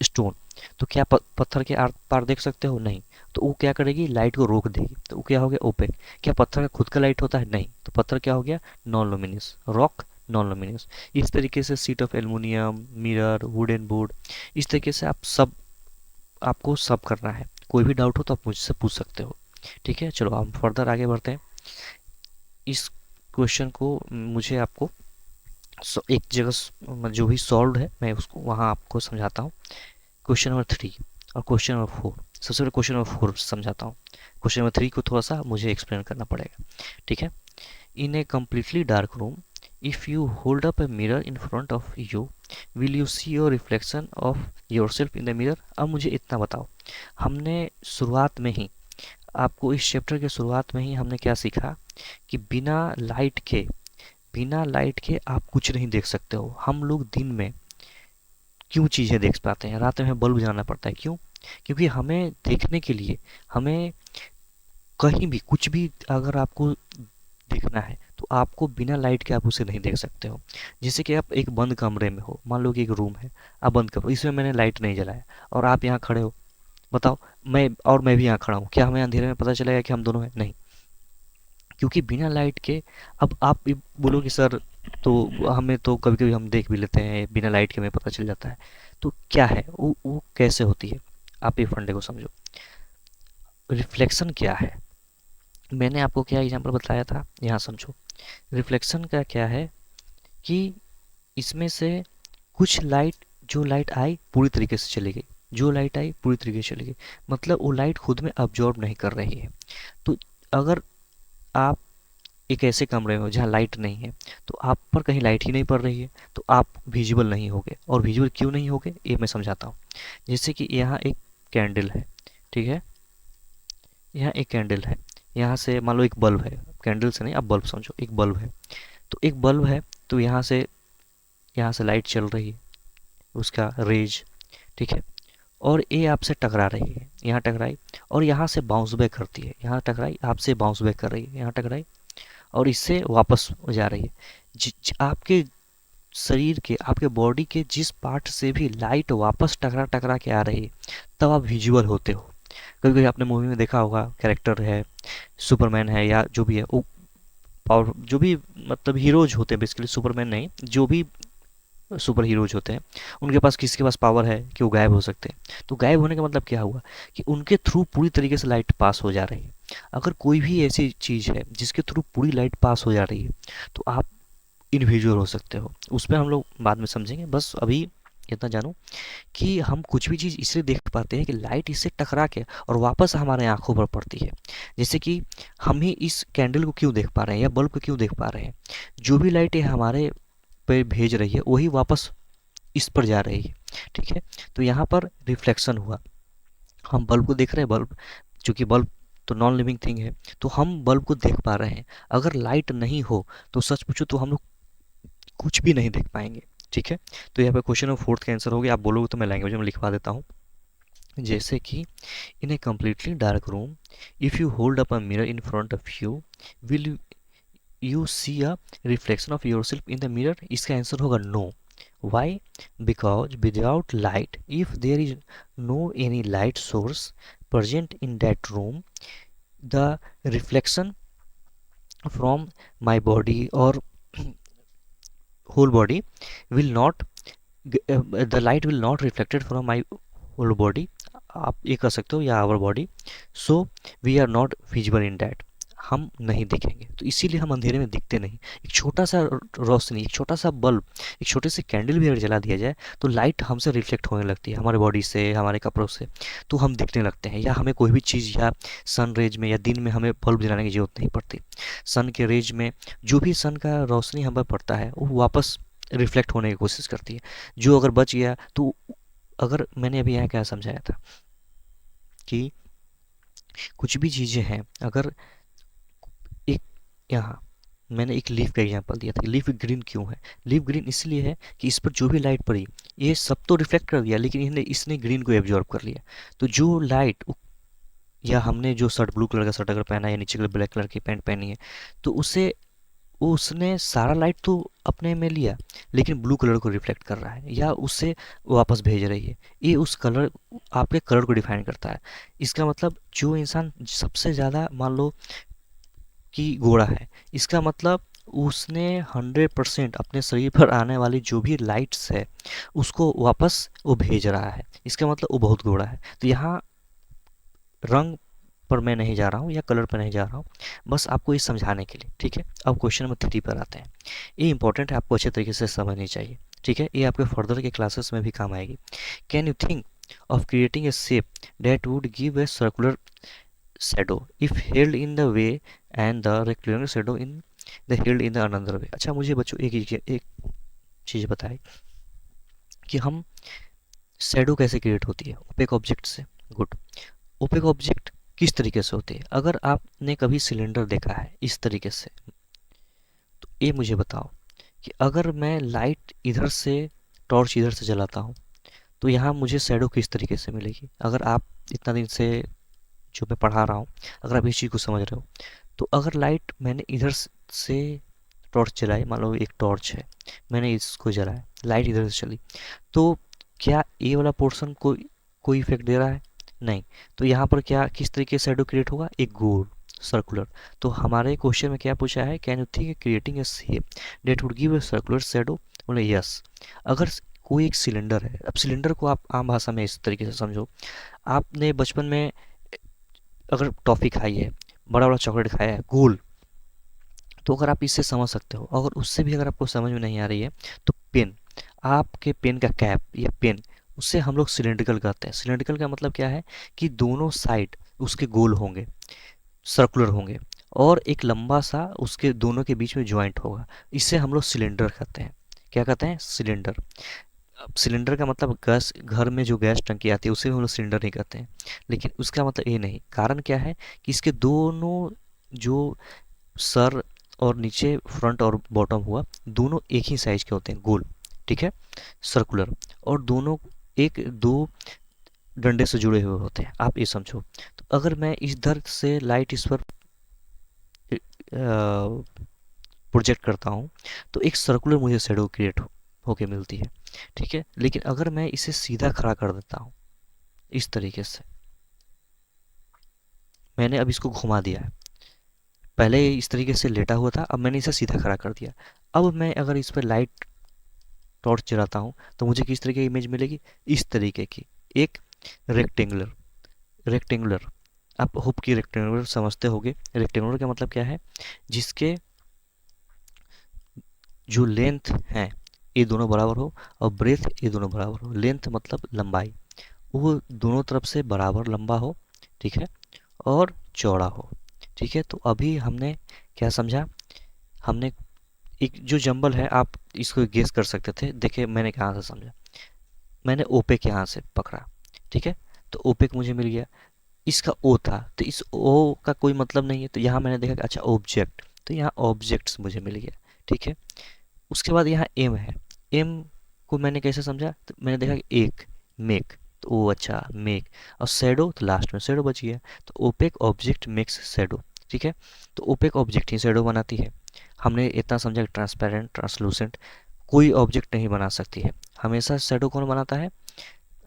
Speaker 1: स्टोन। तो क्या पत्थर के आर पार देख सकते हो, नहीं, तो वो क्या करेगी, लाइट को रोक देगी, तो वो क्या हो गया, ओपेक। क्या पत्थर का खुद का लाइट होता है, नहीं, तो पत्थर क्या हो गया, non luminous, rock non luminous. इस तरीके से seat of aluminium, mirror, wooden board, इस तरीके से आप सब, आपको सब करना है। कोई भी डाउट हो तो आप मुझसे पूछ सकते हो, ठीक है। चलो हम फर्दर आगे बढ़ते हैं। इस क्वेश्चन को मुझे आपको एक जगह जो भी सॉल्व है मैं उसको वहाँ आपको समझाता हूँ। क्वेश्चन नंबर 3 और क्वेश्चन नंबर 4। सबसे पहले क्वेश्चन नंबर 4 समझाता हूँ, क्वेश्चन नंबर 3 को थोड़ा सा मुझे एक्सप्लेन करना पड़ेगा, ठीक है। In a completely dark room, if you hold up a mirror in front of you, will you see your reflection of yourself in the mirror. अब मुझे इतना बताओ, हमने शुरुआत में ही, आपको इस चैप्टर के शुरुआत में ही हमने क्या सीखा कि बिना लाइट के आप कुछ नहीं देख सकते हो। हम लोग दिन में क्यों चीज़ें देख पाते हैं, रात में हमें बल्ब जलाना पड़ता है, क्यों, क्योंकि हमें देखने के लिए, हमें कहीं भी कुछ भी अगर आपको देखना है तो आपको बिना लाइट के आप उसे नहीं देख सकते हो। जैसे कि आप एक बंद कमरे में हो, मान लो कि एक रूम है, आप बंद करो, इसमें मैंने लाइट नहीं जलाया और आप यहाँ खड़े हो, बताओ, मैं भी यहाँ खड़ा हूँ, क्या हमें अंधेरे में पता चलेगा कि हम दोनों हैं, नहीं, क्योंकि बिना लाइट के। अब आप भी बोलोगे सर, तो हमें तो कभी कभी हम देख भी लेते हैं बिना लाइट के, हमें पता चल जाता है। तो क्या है वो कैसे होती है, आप ये फंडे को समझो। रिफ्लेक्शन क्या है, मैंने आपको क्या एग्जांपल बताया था, यहाँ समझो। रिफ्लेक्शन का क्या है कि इसमें से कुछ लाइट, जो लाइट आई पूरी तरीके से चली गई, जो लाइट आई पूरी तरीके से चली गई, मतलब वो लाइट खुद में अब्जॉर्ब नहीं कर रही है। तो अगर आप एक ऐसे कमरे में हो जहाँ लाइट नहीं है, तो आप पर कहीं लाइट ही नहीं पड़ रही है, तो आप विजिबल नहीं होगे। और विजिबल क्यों नहीं होगे ये मैं समझाता हूँ। जैसे कि यहाँ एक कैंडल है, ठीक है, यहाँ एक कैंडल है, यहाँ से मान लो एक बल्ब है, कैंडल से नहीं, आप बल्ब समझो, एक बल्ब है। तो एक बल्ब है, तो यहाँ से लाइट चल रही है, उसका रेज, ठीक है, और ये आपसे टकरा रही है, यहाँ टकराई, और यहाँ से बाउंस बैक करती है, यहाँ टकराई, आपसे बाउंस बैक कर रही है, यहाँ टकराई, और इससे वापस जा रही है। आपके शरीर के, आपके बॉडी के जिस पार्ट से भी लाइट वापस टकरा टकरा के आ रही है, तब आप विजुअल होते हो। कभी कभी आपने मूवी में देखा होगा, कैरेक्टर है, सुपरमैन है या जो भी है, वो पावर, जो भी मतलब हीरोज होते हैं, बेसिकली सुपरमैन नहीं, जो भी सुपर हीरोज होते हैं, उनके पास, किसी के पास पावर है कि वो गायब हो सकते हैं। तो गायब होने का मतलब क्या हुआ, कि उनके थ्रू पूरी तरीके से लाइट पास हो जा रही है। अगर कोई भी ऐसी चीज़ है जिसके थ्रू पूरी लाइट पास हो जा रही है, तो आप इनविजुअल हो सकते हो। उस पर हम लोग बाद में समझेंगे, बस अभी इतना जानो कि हम कुछ भी चीज़ इसलिए देख पाते हैं कि लाइट इससे टकरा के और वापस हमारे आंखों पर पड़ती है। जैसे कि हम ही इस कैंडल को क्यों देख पा रहे हैं या बल्ब को क्यों देख पा रहे हैं, जो भी लाइट हमारे पे भेज रही है वही वापस इस पर जा रही है, ठीक है। तो यहाँ पर रिफ्लेक्शन हुआ, हम बल्ब को देख रहे हैं, बल्ब, चूंकि बल्ब तो नॉन लिविंग थिंग है, तो हम बल्ब को देख पा रहे हैं। अगर लाइट नहीं हो तो सच पूछो तो हम लोग कुछ भी नहीं देख पाएंगे, ठीक है। तो यहाँ पे क्वेश्चन नंबर 4 का आंसर हो गया। आप बोलोगे तो मैं लैंग्वेज में लिखवा देता हूँ। जैसे कि in a completely dark room, if you hold up a mirror in front of you, will you see a reflection of yourself in the mirror. इसका आंसर होगा no. Why? Because without light, if there is no any light source present in that room, the reflection from my body or whole body will not, the light will not reflected from my whole body, आप ये कर सकते हो, या our body, so we are not visible in that, हम नहीं दिखेंगे। तो इसीलिए हम अंधेरे में दिखते नहीं। एक छोटा सा रोशनी, एक छोटा सा बल्ब, एक छोटे से कैंडल भी अगर जला दिया जाए, तो लाइट हमसे रिफ्लेक्ट होने लगती है, हमारे बॉडी से, हमारे कपड़ों से, तो हम दिखने लगते हैं। या हमें कोई भी चीज़, या सन रेज में, या दिन में हमें बल्ब जलाने की जरूरत नहीं पड़ती। सन के रेज में जो भी सन का रोशनी हम पर पड़ता है, वो वापस रिफ्लेक्ट होने की कोशिश करती है। जो अगर बच गया तो, अगर मैंने अभी यहाँ क्या समझाया था कि कुछ भी चीज़ें हैं, अगर एक, यहाँ मैंने एक लीफ का एग्जांपल दिया था, लीफ ग्रीन क्यों है। लीफ ग्रीन इसलिए है कि इस पर जो भी लाइट पड़ी, ये सब तो रिफ्लेक्ट कर दिया, लेकिन इसने ग्रीन को एब्जॉर्ब कर लिया। तो जो लाइट, या हमने जो शर्ट, ब्लू कलर का शर्ट अगर पहना है, या नीचे ब्लैक कलर की पैंट पहनी है, तो उसने सारा लाइट तो अपने में लिया, लेकिन ब्लू कलर को रिफ्लेक्ट कर रहा है, या उससे वापस भेज रही है। ये उस कलर, आपके कलर को डिफाइन करता है। इसका मतलब जो इंसान सबसे ज़्यादा, मान लो कि गोरा है, इसका मतलब उसने 100% अपने शरीर पर आने वाली जो भी लाइट्स है, उसको वापस वो भेज रहा है, इसका मतलब वो बहुत गोरा है। तो यहाँ रंग पर मैं नहीं जा रहा हूँ, या कलर पर नहीं जा रहा हूँ, बस आपको ये समझाने के लिए, ठीक है। अब क्वेश्चन नंबर 3 पर आते हैं। ये इंपॉर्टेंट है, आपको अच्छे तरीके से समझनी चाहिए, ठीक है। ये आपके फर्दर के क्लासेस में भी काम आएगी। Can you think of creating A shape that would give a circular shadow if held in the way and the rectangular shadow in the held in the another way। अच्छा मुझे बच्चों एक चीज़ बताए कि हम शेडो कैसे क्रिएट होती है ओपेक ऑब्जेक्ट से। गुड। ओपेक ऑब्जेक्ट किस तरीके से होती है? अगर आपने कभी सिलेंडर देखा है इस तरीके से, तो ये मुझे बताओ कि अगर मैं लाइट इधर से, टॉर्च इधर से जलाता हूँ, तो यहाँ मुझे शेडो किस तरीके से मिलेगी? अगर आप इतना दिन से जो मैं पढ़ा रहा हूँ, अगर आप इस चीज़ को समझ रहे हो, तो अगर लाइट मैंने इधर से टॉर्च जलाई, मान लो एक टॉर्च है, मैंने इसको जलाया, लाइट इधर से चली, तो क्या ए वाला पोर्शन को कोई इफेक्ट दे रहा है? नहीं। तो यहाँ पर क्या, किस तरीके से शैडो क्रिएट होगा? एक गोल, सर्कुलर। तो हमारे क्वेश्चन में क्या पूछा है, can you think creating A shape that would give a circular shadow? बोले यस। अगर कोई एक सिलेंडर है, अब सिलेंडर को आप आम भाषा में इस तरीके से समझो, आपने बचपन में अगर टॉफ़ी खाई है, बड़ा बड़ा चॉकलेट खाया है गोल, तो अगर आप इससे समझ सकते हो, अगर उससे भी अगर आपको समझ में नहीं आ रही है, तो पेन, आपके पेन का कैप या पेन, उससे हम लोग सिलेंड्रिकल कहते हैं। सिलेंड्रिकल का मतलब क्या है कि दोनों साइड उसके गोल होंगे, सर्कुलर होंगे, और एक लंबा सा उसके दोनों के बीच में ज्वाइंट होगा। इसे हम लोग सिलेंडर कहते हैं। क्या कहते हैं? सिलेंडर। अब सिलेंडर का मतलब गैस, घर में जो गैस टंकी आती है उसे हम लोग सिलेंडर नहीं कहते हैं। लेकिन उसका मतलब ये नहीं, कारण क्या है कि इसके दोनों जो सर और नीचे फ्रंट और बॉटम हुआ, दोनों एक ही साइज के होते हैं, गोल, ठीक है, सर्कुलर, और दोनों एक दो डंडे से जुड़े हुए होते हैं, आप ये समझो। तो अगर मैं इधर से लाइट इस पर प्रोजेक्ट करता हूँ तो एक सर्कुलर मुझे शेडो क्रिएट होके मिलती है, ठीक है। लेकिन अगर मैं इसे सीधा खड़ा कर देता हूँ इस तरीके से, मैंने अब इसको घुमा दिया है, पहले ये इस तरीके से लेटा हुआ था, अब मैंने इसे सीधा खड़ा कर दिया। अब मैं अगर इस पर लाइट टॉर्च जलाता हूँ तो मुझे किस तरीके की इमेज मिलेगी? इस तरीके की, एक रेक्टेंगुलर। रेक्टेंगुलर, आप होप की रेक्टेंगुलर समझते होगे। रेक्टेंगुलर का मतलब क्या है? जिसके जो लेंथ है ये दोनों बराबर हो, और ब्रेथ ये दोनों बराबर हो। लेंथ मतलब लंबाई, वो दोनों तरफ से बराबर लंबा हो, ठीक है, और चौड़ा हो, ठीक है। तो अभी हमने क्या समझा? हमने एक जो जंबल है, आप इसको गेस कर सकते थे। देखिए मैंने कहाँ से समझा, मैंने ओपेक यहाँ से पकड़ा, ठीक है, तो ओपेक मुझे मिल गया। इसका ओ था, तो इस ओ का कोई मतलब नहीं है, तो यहाँ मैंने देखा कि अच्छा ऑब्जेक्ट, तो यहाँ ऑब्जेक्ट्स मुझे मिल गया, ठीक है। उसके बाद यहाँ एम है। एम को मैंने कैसे समझा? तो मैंने देखा कि एक मेक, तो ओ अच्छा मेक, और शेडो, तो लास्ट में शेडो बच गया। तो ओपेक ऑब्जेक्ट मेक्स शेडो, ठीक है। तो ओपेक ऑब्जेक्ट ही शेडो बनाती है। हमने इतना समझा कि ट्रांसपेरेंट, ट्रांसलूसेंट कोई ऑब्जेक्ट नहीं बना सकती है। हमेशा शेडो कौन बनाता है?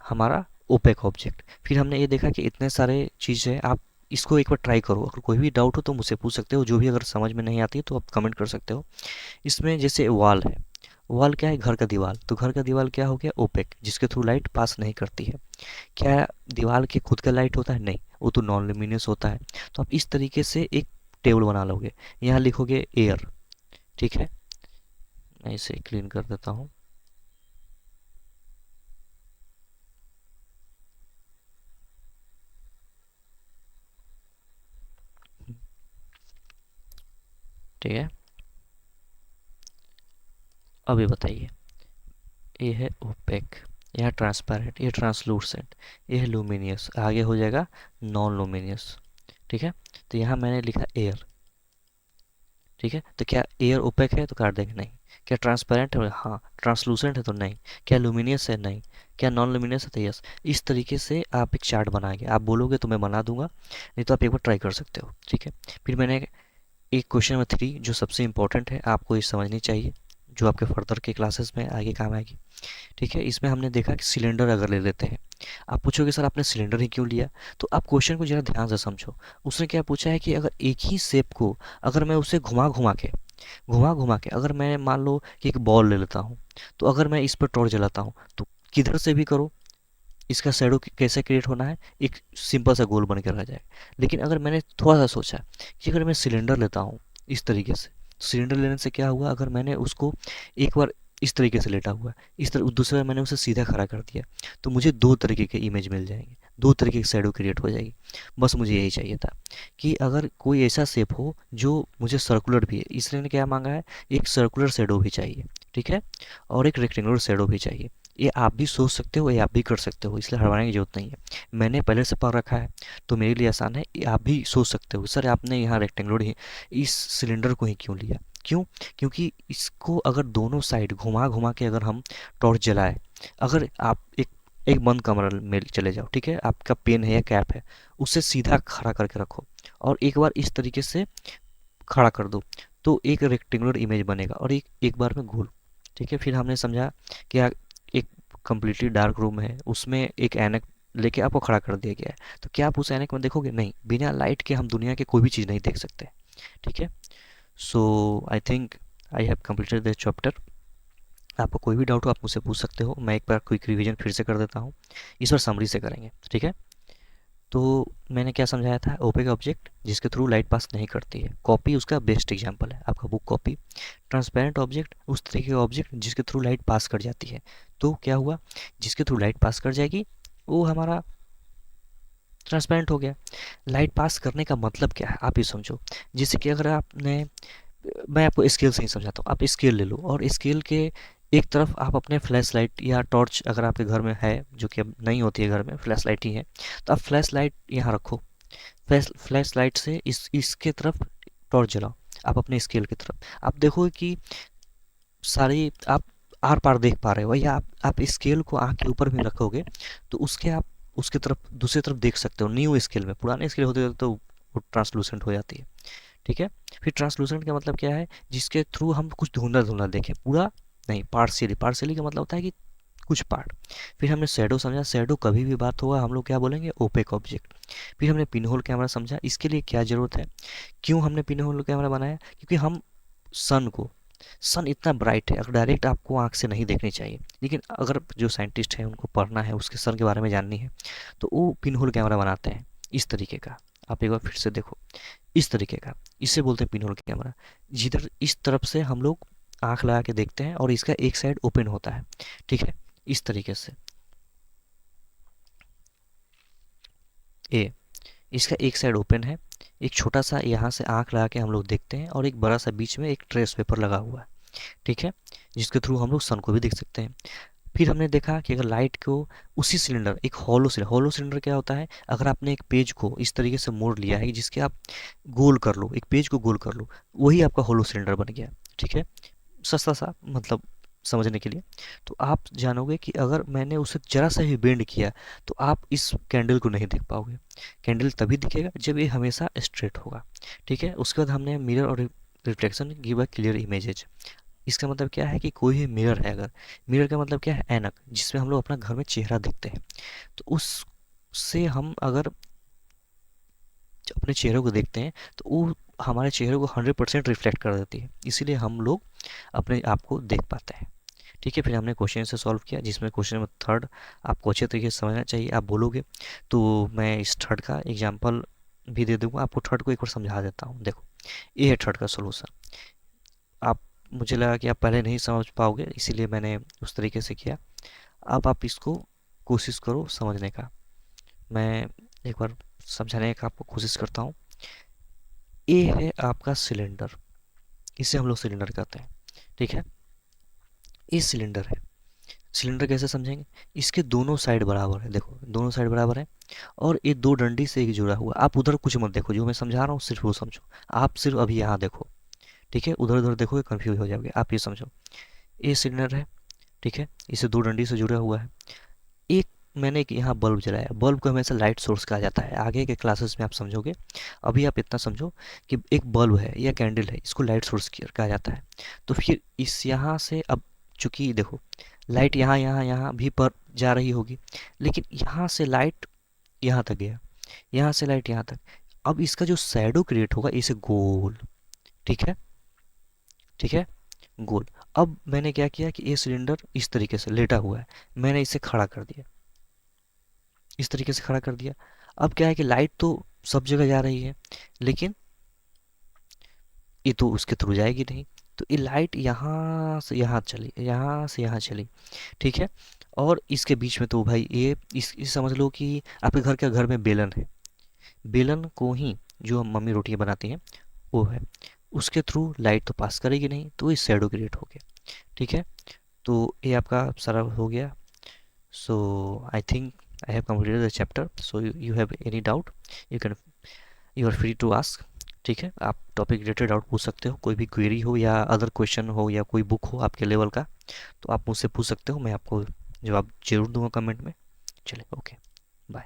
Speaker 1: हमारा ओपेक ऑब्जेक्ट। फिर हमने ये देखा कि इतने सारे चीज़ है, आप इसको एक बार ट्राई करो। अगर कोई भी डाउट हो तो मुझसे पूछ सकते हो, जो भी अगर समझ में नहीं आती है तो आप कमेंट कर सकते हो। इसमें जैसे वॉल है, वॉल क्या है? घर का दीवार, तो घर का दीवार क्या हो गया? ओपेक, जिसके थ्रू लाइट पास नहीं करती है। क्या दीवार के खुद का लाइट होता है? नहीं, वो तो नॉन लुमिनियस होता है। तो आप इस तरीके से एक टेबल बना लोगे, यहाँ लिखोगे एयर, ठीक है। मैं इसे क्लीन कर देता हूँ। ठीक है, अभी बताइए, ये है ओपेक, यह ट्रांसपेरेंट, ये ट्रांसलूसेंट, ये है लुमिनियस, आगे हो जाएगा नॉन लुमिनियस, ठीक है। तो यहाँ मैंने लिखा एयर, ठीक है। तो क्या एयर ओपेक है? तो काट देंगे नहीं। क्या ट्रांसपेरेंट है? हाँ। ट्रांसलूसेंट है? तो नहीं। क्या लुमिनियस है? नहीं। क्या नॉन लुमिनियस है? तो यस। इस तरीके से आप एक चार्ट बनाएंगे, आप बोलोगे तो मैं बना दूंगा, नहीं तो आप एक बार ट्राई कर सकते हो, ठीक है। फिर मैंने एक क्वेश्चन नंबर 3 जो सबसे इंपॉर्टेंट है, आपको ये समझनी चाहिए, जो आपके फर्दर के क्लासेस में आगे काम आएगी, ठीक है। इसमें हमने देखा कि सिलेंडर अगर ले लेते हैं, आप पूछोगे सर आपने सिलेंडर ही क्यों लिया? तो आप क्वेश्चन को जरा ध्यान से समझो। उसने क्या पूछा है कि अगर एक ही शेप को, अगर मैं उसे घुमा घुमा के अगर मैं मान लो कि एक बॉल ले लेता हूँ, तो अगर मैं इस पर टॉर्च जलाता हूँ तो किधर से भी करो, इसका शैडो कैसे क्रिएट होना है? एक सिंपल सा गोल बन के रह जाए। लेकिन अगर मैंने थोड़ा सा सोचा कि अगर मैं सिलेंडर लेता हूँ इस तरीके से, सिलेंडर लेने से क्या हुआ? अगर मैंने उसको एक बार इस तरीके से लेटा हुआ, इस तरह दूसरे बार मैंने उसे सीधा खड़ा कर दिया, तो मुझे दो तरीके के इमेज मिल जाएंगे, दो तरीके की शैडो क्रिएट हो जाएगी। बस मुझे यही चाहिए था कि अगर कोई ऐसा शेप हो जो मुझे सर्कुलर भी है, इसलिए ने क्या मांगा है? एक सर्कुलर शैडो भी चाहिए, ठीक है, और एक रेक्टेंगुलर शैडो भी चाहिए। ये आप भी सोच सकते हो, ये आप भी कर सकते हो, इसलिए हड़बड़ाने की जरूरत नहीं है। मैंने पहले से पढ़ रखा है तो मेरे लिए आसान है, ये आप भी सोच सकते हो सर आपने यहाँ रेक्टेंगुलर ही इस सिलेंडर को ही क्यों लिया? क्यों? क्योंकि इसको अगर दोनों साइड घुमा घुमा के अगर हम टॉर्च जलाए, अगर आप एक एक बंद कमरा में चले जाओ, ठीक है, आपका पेन है या कैप है, उसे सीधा खड़ा करके रखो, और एक बार इस तरीके से खड़ा कर दो, तो एक रेक्टेंगुलर इमेज बनेगा, और एक एक बार में गोल, ठीक है। फिर हमने समझा कि एक कम्प्लीटली डार्क रूम है, उसमें एक ऐनक लेके आपको खड़ा कर दिया गया है, तो क्या आप उस ऐनक में देखोगे? नहीं, बिना लाइट के हम दुनिया के कोई भी चीज़ नहीं देख सकते, ठीक है। So I think I have completed this chapter. आपको कोई भी डाउट हो आप मुझसे पूछ सकते हो, मैं एक बार क्विक रिवीजन फिर से कर देता हूँ, इस बार समरी से करेंगे, ठीक है। तो मैंने क्या समझाया था, ओपेक ऑब्जेक्ट जिसके थ्रू लाइट पास नहीं करती है, कॉपी उसका बेस्ट एग्जांपल है, आपका बुक कॉपी। ट्रांसपेरेंट ऑब्जेक्ट उस तरीके का ऑब्जेक्ट जिसके थ्रू लाइट पास कर जाती है। तो क्या हुआ, जिसके थ्रू लाइट पास कर जाएगी वो हमारा ट्रांसपेरेंट हो गया। लाइट पास करने का मतलब क्या है आप ये समझो। जैसे कि अगर आपने, मैं आपको स्केल से ही समझाता हूँ, आप स्केल ले लो और स्केल के एक तरफ आप अपने फ्लैश लाइट या टॉर्च, अगर आपके घर में है, जो कि अब नहीं होती है घर में, फ्लैश लाइट ही है, तो आप फ्लैश लाइट यहाँ रखो। फ्लैश लाइट से इसके तरफ टॉर्च जलाओ, आप अपने स्केल की तरफ, आप देखोगे कि सारी आप आर पार देख पा रहे हो, या आप स्केल को आँख के ऊपर भी रखोगे तो उसके आप उसके तरफ दूसरी तरफ देख सकते हो। न्यू स्केल में, पुराने स्केल होते होते तो वो ट्रांसलूसेंट हो जाती है। ठीक है। फिर ट्रांसलूसेंट का मतलब क्या है, जिसके थ्रू हम कुछ धुंधला धुंधला देखें, पूरा नहीं, पार्शियली। पार्शियली का मतलब होता है कि कुछ पार्ट। फिर हमने शैडो समझा, शैडो कभी भी बात होगा हम लोग क्या बोलेंगे, ओपेक ऑब्जेक्ट। फिर हमने पिन होल कैमरा समझा, इसके लिए क्या ज़रूरत है, क्यों हमने पिन होल कैमरा बनाया, क्योंकि हम सन को, सन इतना ब्राइट है, अगर डायरेक्ट आपको आंख से नहीं देखनी चाहिए, लेकिन अगर जो साइंटिस्ट हैं उनको पढ़ना है, उसके सन के बारे में जाननी है, तो वो पिन होल कैमरा बनाते हैं इस तरीके का। आप एक बार फिर से देखो, इस तरीके का, इसे बोलते हैं पिन होल कैमरा। जिधर इस तरफ से हम लोग आंख लगा के देखते हैं और इसका एक साइड ओपन होता है। ठीक है, इस तरीके से। ए, इसका एक साइड ओपन है, एक छोटा सा यहाँ से आंख लगा के हम लोग देखते हैं, और एक बड़ा सा बीच में एक ट्रेस पेपर लगा हुआ है। ठीक है, जिसके थ्रू हम लोग सन को भी देख सकते हैं। फिर हमने देखा कि अगर लाइट को उसी सिलेंडर, एक हॉलो सिलेंडर क्या होता है, अगर आपने एक पेज को इस तरीके से मोड़ लिया है जिसके आप गोल कर लो, एक पेज को गोल कर लो, वही आपका हॉलो सिलेंडर बन गया। ठीक है, सस्ता सा मतलब समझने के लिए। तो आप जानोगे कि अगर मैंने उसे जरा सा भी बेंड किया तो आप इस कैंडल को नहीं देख पाओगे। कैंडल तभी दिखेगा जब ये हमेशा स्ट्रेट होगा। ठीक है, उसके बाद हमने मिरर और reflection give a clear images. इसका मतलब क्या है कि कोई भी मिरर है, अगर मिरर का मतलब क्या है, ऐनक, जिसमें हम लोग अपना घर में चेहरा देखते हैं, तो उससे हम अगर अपने चेहरे को देखते हैं तो वो हमारे चेहरे को 100% रिफ्लेक्ट कर देती है, इसीलिए हम लोग अपने आप को देख पाते हैं। ठीक है, फिर हमने क्वेश्चन से सॉल्व किया, जिसमें क्वेश्चन नंबर थर्ड आपको अच्छे तरीके से समझना चाहिए, आप बोलोगे तो मैं इस थर्ड का एग्जाम्पल भी दे दूंगा आपको। थर्ड को एक बार समझा देता हूँ, देखो ये है थर्ड का सोल्यूशन। आप, मुझे लगा कि आप पहले नहीं समझ पाओगे, इसीलिए मैंने उस तरीके से किया। अब आप इसको कोशिश करो समझने का, मैं एक बार समझाने का आपको कोशिश करता हूँ। ये है आपका सिलेंडर, इसे हम लोग सिलेंडर कहते हैं। ठीक है, ये सिलेंडर है। सिलेंडर कैसे समझेंगे, इसके दोनों साइड बराबर है, देखो दोनों साइड बराबर है, और ये दो डंडी से एक जुड़ा हुआ। आप उधर कुछ मत देखो, जो मैं समझा रहा हूँ सिर्फ वो समझो। आप सिर्फ अभी यहाँ देखो। ठीक है, उधर उधर देखोगे कंफ्यूज हो जाओगे। आप ये समझो, ये सिलेंडर है। ठीक है, इसे दो डंडी से जुड़ा हुआ है। एक, मैंने एक यहाँ बल्ब जलाया, बल्ब को हमेशा लाइट सोर्स कहा जाता है, आगे के क्लासेस में आप समझोगे। अभी आप इतना समझो कि एक बल्ब है या कैंडल है, इसको लाइट सोर्स कहा जाता है। तो फिर इस यहाँ से, अब चूंकि देखो लाइट यहाँ यहाँ यहाँ भी पर जा रही होगी, लेकिन यहाँ से लाइट यहाँ तक गया, यहाँ से लाइट यहाँ तक। अब इसका जो शैडो क्रिएट होगा, इसे गोल, ठीक है, ठीक है, गोल। अब मैंने क्या किया कि ये सिलेंडर इस तरीके से लेटा हुआ है, मैंने इसे खड़ा कर दिया, इस तरीके से खड़ा कर दिया। अब क्या है कि लाइट तो सब जगह जा रही है, लेकिन ये तो उसके थ्रू जाएगी नहीं, तो ये लाइट यहाँ से यहाँ चली, यहाँ से यहाँ चली। ठीक है, और इसके बीच में तो भाई ये इस समझ लो कि आपके घर में बेलन है, बेलन को ही जो हम मम्मी रोटियां बनाती हैं वो है, उसके थ्रू लाइट तो पास करेगी नहीं, तो ये शैडो क्रिएट हो गया। ठीक है, तो ये आपका सारा हो गया। So I think I have completed the chapter. So you have any doubt, you can, you are free to ask. ठीक है, आप टॉपिक रिलेटेड डाउट पूछ सकते हो, कोई भी क्वेरी हो या अदर क्वेश्चन हो या कोई बुक हो आपके लेवल का, तो आप मुझसे पूछ सकते हो, मैं आपको जवाब जरूर दूंगा कमेंट में। चलिए, ओके, बाय।